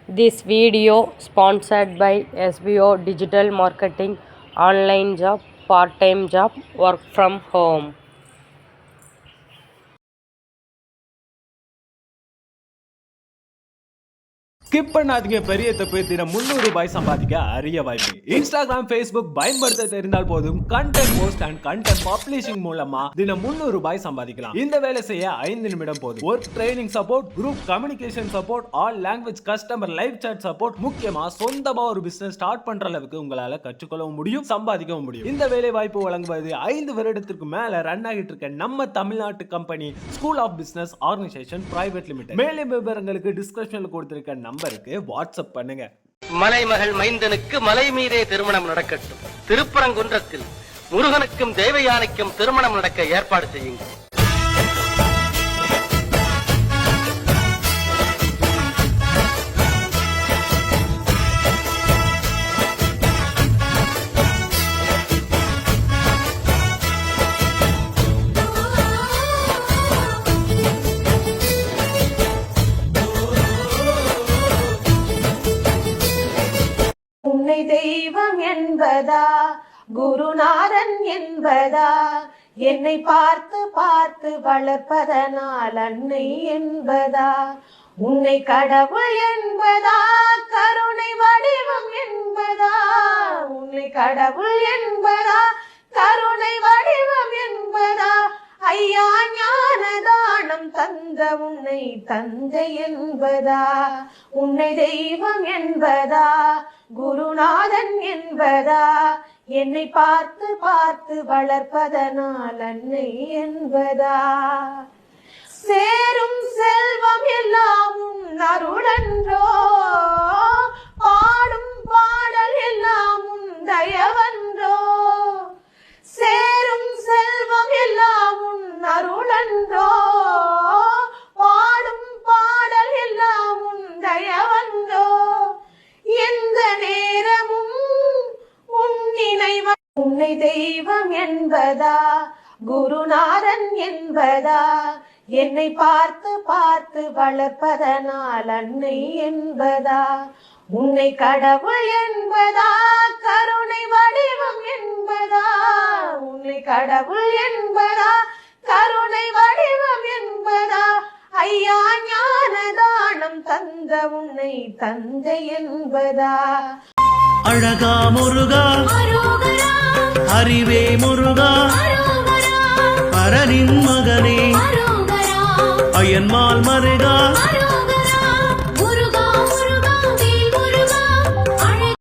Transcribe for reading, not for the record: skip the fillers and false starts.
This video sponsored by SBO Digital Marketing, online job, part-time job, work from home. Skip பண்ணாதீங்க. பெரிய தப்பு. தினம் 300 ரூபாய் சம்பாதிக்க அரிய வாய்ப்பு. இன்ஸ்டாகிராம், ஃபேஸ்புக் பயன்படுத்த தெரிந்தால் போதும் content post and content publishing மூலமா தினம் 300 ரூபாய் சம்பாதிக்கலாம். இந்த வேலை செய்ய 5 நிமிடம் போதும். Work training support, group communication support, all language customer live chat support, முக்கியமா சொந்தமா ஒரு பிசினஸ் ஸ்டார்ட் பண்ற அளவுக்கு உங்களால கற்றுக்கொள்ளவும் முடியும், சம்பாதிக்கவும் முடியும். இந்த வேலை வாய்ப்பு வழங்குவது 5 வருடத்திற்கு மேல ரன் ஆகிட்டு இருக்க நம்ம தமிழ்நாட்டு company school of business organisation private limited. மேலும் விவரங்களுக்கு டிஸ்கிரிப்ஷன்ல கொடுத்திருக்க நம்பருக்கு வாட்ஸ்அப் பண்ணுங்க. மலைமகள் மைந்தனுக்கு மலை மீதே திருமணம் நடக்கட்டும். திருப்பரங்குன்றத்தில் முருகனுக்கும் தேவயானைக்கும் திருமணம் நடக்க ஏற்பாடு செய்யுங்கள். உன்னை தெய்வம் என்பதா, குருநாதன் என்பதா, என்னை பார்த்து பார்த்து வளர்ப்பதனால் அன்னை என்பதா, உன்னை கடவுள் என்பதா, கருணை வடிவம் என்பதா, உன்னை கடவுள் என்பதா, கருணை வடிவம் என்பதா, ஐயா ஞான தானம் தந்த உன்னை தந்தை என்பதா, உன்னை தெய்வம் என்பதா, குருநாதன் என்பதா, என்னை பார்த்து பார்த்து வளர்ப்பதனால் அன்னை என்பதா, சேரும் செல்வம் எல்லாம் உன் அருளன்றோ, பாடும் பாடல் எல்லாம் உன் தயவன்றோ, சேரும் செல்வம் எல்லாம் உன் அருளன்றோ, பாடும் பாடல் எல்லாம் உன் தயவன்றோ, எந்த நேரமும் உன் நினைவு. உன்னை தெய்வம் என்பதா, குருநாதன் என்பதா, என்னை பார்த்து பார்த்து வளர்ப்பதனால் அன்னை என்பதா, உன்னை கடவுள் என்பதா, கருணை வடிவம் என்பதா, உன்னை கடவுள் என்பதா, கருணை வடிவம் என்பதா, ஐயா ஞான தானம் தந்த உன்னை தந்தை என்பதா. அழகா முருகா, அறிவே முருகா, அரணின் மகனே, அயன்மால் மருகா.